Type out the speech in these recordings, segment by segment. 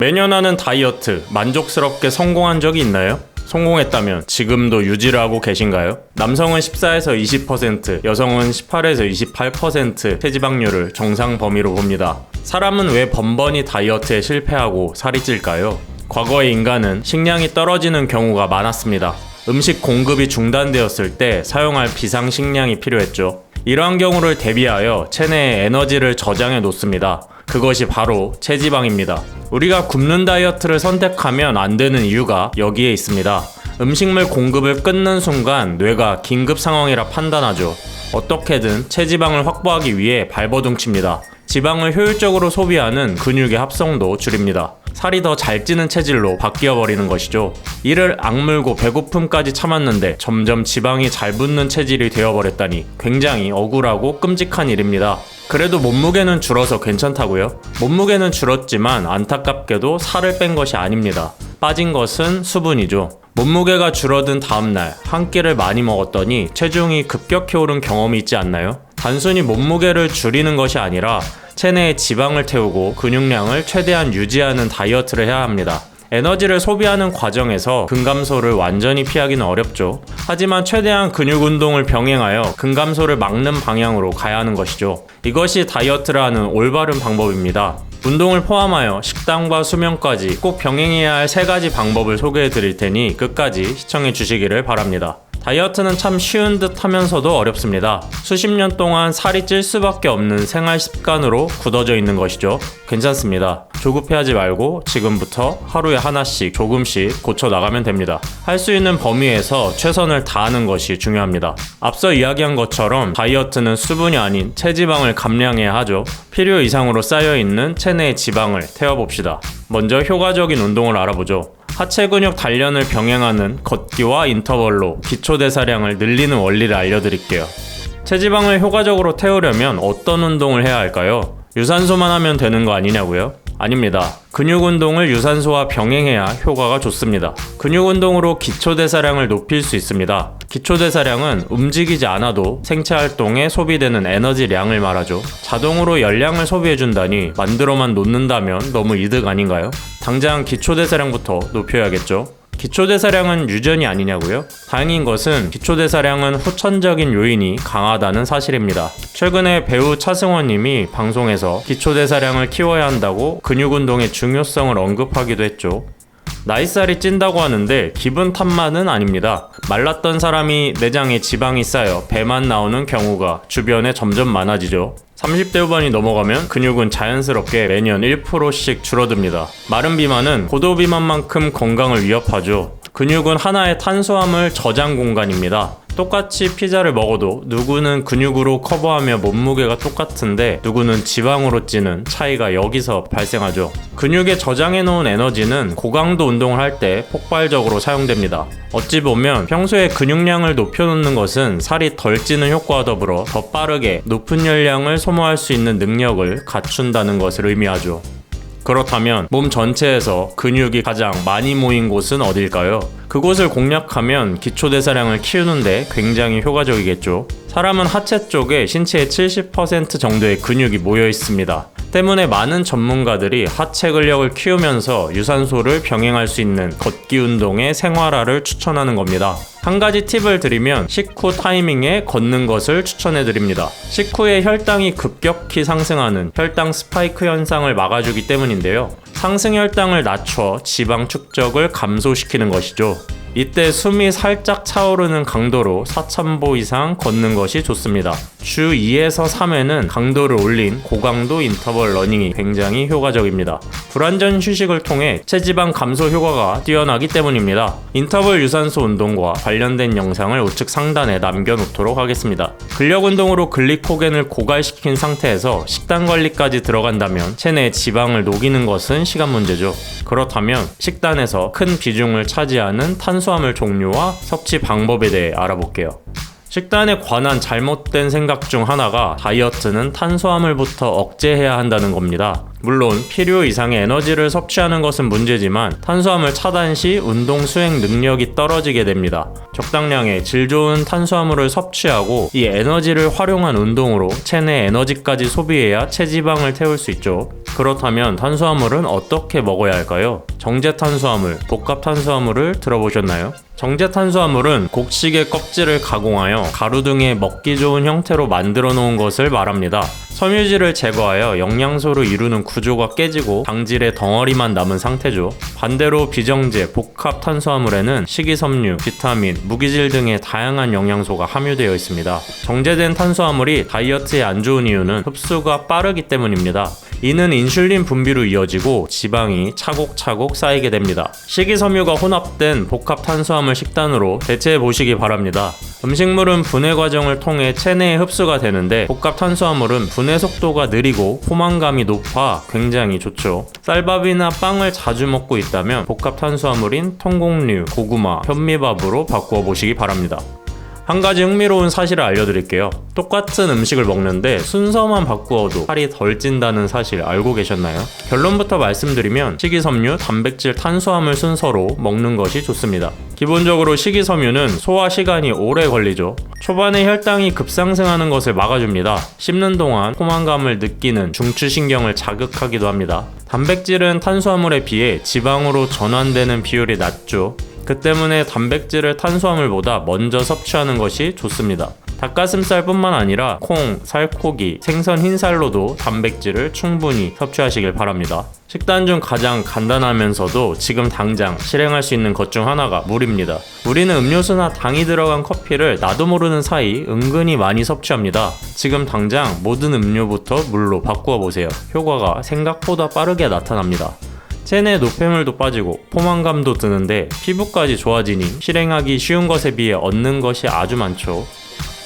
매년 하는 다이어트 만족스럽게 성공한 적이 있나요? 성공했다면 지금도 유지를 하고 계신가요? 남성은 14에서 20%, 여성은 18에서 28% 체지방률을 정상 범위로 봅니다. 사람은 왜 번번이 다이어트에 실패하고 살이 찔까요? 과거의 인간은 식량이 떨어지는 경우가 많았습니다. 음식 공급이 중단되었을 때 사용할 비상식량이 필요했죠. 이러한 경우를 대비하여 체내에 에너지를 저장해 놓습니다. 그것이 바로 체지방입니다. 우리가 굶는 다이어트를 선택하면 안 되는 이유가 여기에 있습니다. 음식물 공급을 끊는 순간 뇌가 긴급 상황이라 판단하죠. 어떻게든 체지방을 확보하기 위해 발버둥칩니다. 지방을 효율적으로 소비하는 근육의 합성도 줄입니다. 살이 더 잘 찌는 체질로 바뀌어버리는 것이죠. 이를 악물고 배고픔까지 참았는데 점점 지방이 잘 붙는 체질이 되어버렸다니 굉장히 억울하고 끔찍한 일입니다. 그래도 몸무게는 줄어서 괜찮다고요? 몸무게는 줄었지만 안타깝게도 살을 뺀 것이 아닙니다. 빠진 것은 수분이죠. 몸무게가 줄어든 다음날 한 끼를 많이 먹었더니 체중이 급격히 오른 경험이 있지 않나요? 단순히 몸무게를 줄이는 것이 아니라 체내에 지방을 태우고 근육량을 최대한 유지하는 다이어트를 해야 합니다. 에너지를 소비하는 과정에서 근감소를 완전히 피하기는 어렵죠. 하지만 최대한 근육 운동을 병행하여 근감소를 막는 방향으로 가야 하는 것이죠. 이것이 다이어트를 하는 올바른 방법입니다. 운동을 포함하여 식단과 수면까지 꼭 병행해야 할 3가지 방법을 소개해 드릴 테니 끝까지 시청해 주시기를 바랍니다. 다이어트는 참 쉬운 듯 하면서도 어렵습니다. 수십 년 동안 살이 찔 수밖에 없는 생활 습관으로 굳어져 있는 것이죠. 괜찮습니다. 조급해하지 말고 지금부터 하루에 하나씩 조금씩 고쳐나가면 됩니다. 할 수 있는 범위에서 최선을 다하는 것이 중요합니다. 앞서 이야기한 것처럼 다이어트는 수분이 아닌 체지방을 감량해야 하죠. 필요 이상으로 쌓여있는 체내의 지방을 태워봅시다. 먼저 효과적인 운동을 알아보죠. 하체 근육 단련을 병행하는 걷기와 인터벌로 기초대사량을 늘리는 원리를 알려드릴게요. 체지방을 효과적으로 태우려면 어떤 운동을 해야 할까요? 유산소만 하면 되는 거 아니냐고요? 아닙니다. 근육 운동을 유산소와 병행해야 효과가 좋습니다. 근육 운동으로 기초대사량을 높일 수 있습니다. 기초대사량은 움직이지 않아도 생체 활동에 소비되는 에너지량을 말하죠. 자동으로 열량을 소비해준다니 만들어만 놓는다면 너무 이득 아닌가요? 당장 기초대사량부터 높여야겠죠. 기초대사량은 유전이 아니냐고요? 다행인 것은 기초대사량은 후천적인 요인이 강하다는 사실입니다. 최근에 배우 차승원 님이 방송에서 기초대사량을 키워야 한다고 근육운동의 중요성을 언급하기도 했죠. 나이살이 찐다고 하는데 기분 탓만은 아닙니다. 말랐던 사람이 내장에 지방이 쌓여 배만 나오는 경우가 주변에 점점 많아지죠. 30대 후반이 넘어가면 근육은 자연스럽게 매년 1%씩 줄어듭니다. 마른 비만은 고도 비만만큼 건강을 위협하죠. 근육은 하나의 탄수화물 저장 공간입니다. 똑같이 피자를 먹어도 누구는 근육으로 커버하며 몸무게가 똑같은데 누구는 지방으로 찌는 차이가 여기서 발생하죠. 근육에 저장해놓은 에너지는 고강도 운동을 할 때 폭발적으로 사용됩니다. 어찌 보면 평소에 근육량을 높여놓는 것은 살이 덜 찌는 효과와 더불어 더 빠르게 높은 열량을 소모할 수 있는 능력을 갖춘다는 것을 의미하죠. 그렇다면 몸 전체에서 근육이 가장 많이 모인 곳은 어딜까요? 그곳을 공략하면 기초대사량을 키우는데 굉장히 효과적이겠죠. 사람은 하체 쪽에 신체의 70% 정도의 근육이 모여 있습니다. 때문에 많은 전문가들이 하체 근력을 키우면서 유산소를 병행할 수 있는 걷기 운동의 생활화를 추천하는 겁니다. 한 가지 팁을 드리면 식후 타이밍에 걷는 것을 추천해 드립니다. 식후에 혈당이 급격히 상승하는 혈당 스파이크 현상을 막아주기 때문인데요. 상승 혈당을 낮춰 지방 축적을 감소시키는 것이죠. 이때 숨이 살짝 차오르는 강도로 4,000보 이상 걷는 것이 좋습니다. 주 2에서 3회는 강도를 올린 고강도 인터벌 러닝이 굉장히 효과적입니다. 불완전 휴식을 통해 체지방 감소 효과가 뛰어나기 때문입니다. 인터벌 유산소 운동과 관련된 영상을 우측 상단에 남겨놓도록 하겠습니다. 근력 운동으로 글리코겐을 고갈시킨 상태에서 식단 관리까지 들어간다면 체내 지방을 녹이는 것은 시간 문제죠. 그렇다면 식단에서 큰 비중을 차지하는 탄수화물 종류와 섭취 방법에 대해 알아볼게요. 식단에 관한 잘못된 생각 중 하나가 다이어트는 탄수화물부터 억제해야 한다는 겁니다. 물론 필요 이상의 에너지를 섭취하는 것은 문제지만 탄수화물 차단 시 운동 수행 능력이 떨어지게 됩니다. 적당량의 질 좋은 탄수화물을 섭취하고 이 에너지를 활용한 운동으로 체내 에너지까지 소비해야 체지방을 태울 수 있죠. 그렇다면 탄수화물은 어떻게 먹어야 할까요? 정제 탄수화물, 복합 탄수화물을 들어보셨나요? 정제 탄수화물은 곡식의 껍질을 가공하여 가루 등의 먹기 좋은 형태로 만들어 놓은 것을 말합니다. 섬유질을 제거하여 영양소를 이루는 구조가 깨지고 당질의 덩어리만 남은 상태죠. 반대로 비정제, 복합 탄수화물에는 식이섬유, 비타민, 무기질 등의 다양한 영양소가 함유되어 있습니다. 정제된 탄수화물이 다이어트에 안 좋은 이유는 흡수가 빠르기 때문입니다. 이는 인슐린 분비로 이어지고 지방이 차곡차곡 쌓이게 됩니다. 식이섬유가 혼합된 복합 탄수화물 식단으로 대체해 보시기 바랍니다. 음식물은 분해 과정을 통해 체내에 흡수가 되는데 복합 탄수화물은 분해 속도가 느리고 포만감이 높아 굉장히 좋죠. 쌀밥이나 빵을 자주 먹고 있다면 복합 탄수화물인 통곡류, 고구마, 현미밥으로 바꾸어 보시기 바랍니다. 한 가지 흥미로운 사실을 알려드릴게요. 똑같은 음식을 먹는데 순서만 바꾸어도 살이 덜 찐다는 사실 알고 계셨나요? 결론부터 말씀드리면 식이섬유, 단백질, 탄수화물 순서로 먹는 것이 좋습니다. 기본적으로 식이섬유는 소화 시간이 오래 걸리죠. 초반에 혈당이 급상승하는 것을 막아줍니다. 씹는 동안 포만감을 느끼는 중추신경을 자극하기도 합니다. 단백질은 탄수화물에 비해 지방으로 전환되는 비율이 낮죠. 그 때문에 단백질을 탄수화물보다 먼저 섭취하는 것이 좋습니다. 닭가슴살뿐만 아니라 콩, 살코기, 생선 흰살로도 단백질을 충분히 섭취하시길 바랍니다. 식단 중 가장 간단하면서도 지금 당장 실행할 수 있는 것 중 하나가 물입니다. 우리는 음료수나 당이 들어간 커피를 나도 모르는 사이 은근히 많이 섭취합니다. 지금 당장 모든 음료부터 물로 바꾸어 보세요. 효과가 생각보다 빠르게 나타납니다. 체내 노폐물도 빠지고 포만감도 드는데 피부까지 좋아지니 실행하기 쉬운 것에 비해 얻는 것이 아주 많죠.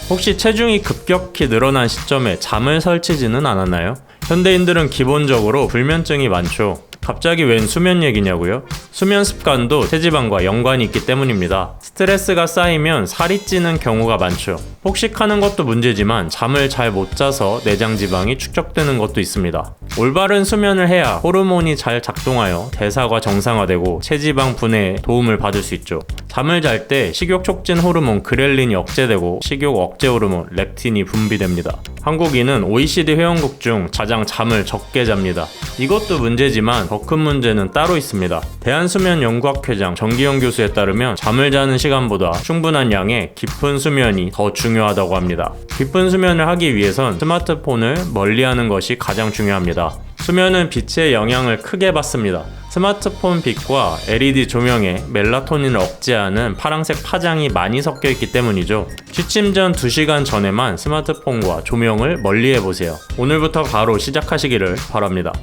혹시 체중이 급격히 늘어난 시점에 잠을 설치지는 않았나요? 현대인들은 기본적으로 불면증이 많죠. 갑자기 웬 수면 얘기냐고요? 수면 습관도 체지방과 연관이 있기 때문입니다. 스트레스가 쌓이면 살이 찌는 경우가 많죠. 폭식하는 것도 문제지만 잠을 잘 못 자서 내장 지방이 축적되는 것도 있습니다. 올바른 수면을 해야 호르몬이 잘 작동하여 대사가 정상화되고 체지방 분해에 도움을 받을 수 있죠. 잠을 잘 때 식욕 촉진 호르몬 그렐린이 억제되고 식욕 억제 호르몬 렙틴이 분비됩니다. 한국인은 OECD 회원국 중 가장 잠을 적게 잡니다. 이것도 문제지만 더 큰 문제는 따로 있습니다. 대한수면연구학회장 정기영 교수에 따르면 잠을 자는 시간보다 충분한 양의 깊은 수면이 더 중요하다고 합니다. 깊은 수면을 하기 위해선 스마트폰을 멀리하는 것이 가장 중요합니다. 수면은 빛의 영향을 크게 받습니다. 스마트폰 빛과 LED 조명에 멜라토닌을 억제하는 파란색 파장이 많이 섞여 있기 때문이죠. 취침 전 2시간 전에만 스마트폰과 조명을 멀리해보세요. 오늘부터 바로 시작하시기를 바랍니다.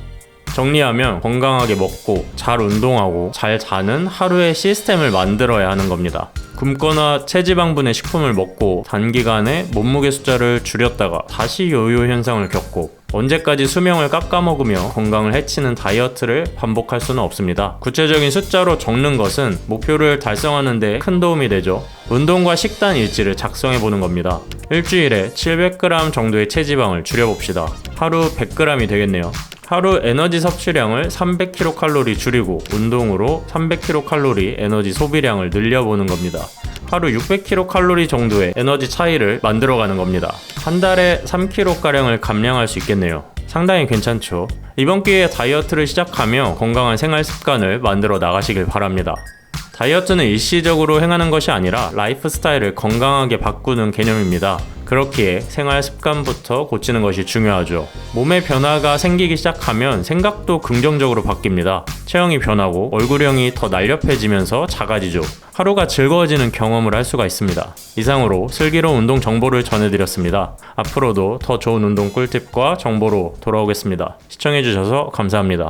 정리하면 건강하게 먹고 잘 운동하고 잘 자는 하루의 시스템을 만들어야 하는 겁니다. 굶거나 체지방분해 식품을 먹고 단기간에 몸무게 숫자를 줄였다가 다시 요요 현상을 겪고 언제까지 수명을 깎아먹으며 건강을 해치는 다이어트를 반복할 수는 없습니다. 구체적인 숫자로 적는 것은 목표를 달성하는 데 큰 도움이 되죠. 운동과 식단 일지를 작성해보는 겁니다. 일주일에 700g 정도의 체지방을 줄여봅시다. 하루 100g이 되겠네요. 하루 에너지 섭취량을 300kcal 줄이고 운동으로 300kcal 에너지 소비량을 늘려보는 겁니다. 하루 600kcal 정도의 에너지 차이를 만들어가는 겁니다. 한 달에 3kg가량을 감량할 수 있겠네요. 상당히 괜찮죠? 이번 기회에 다이어트를 시작하며 건강한 생활 습관을 만들어 나가시길 바랍니다. 다이어트는 일시적으로 행하는 것이 아니라 라이프 스타일을 건강하게 바꾸는 개념입니다. 그렇기에 생활 습관부터 고치는 것이 중요하죠. 몸에 변화가 생기기 시작하면 생각도 긍정적으로 바뀝니다. 체형이 변하고 얼굴형이 더 날렵해지면서 작아지죠. 하루가 즐거워지는 경험을 할 수가 있습니다. 이상으로 슬기로운 운동 정보를 전해드렸습니다. 앞으로도 더 좋은 운동 꿀팁과 정보로 돌아오겠습니다. 시청해주셔서 감사합니다.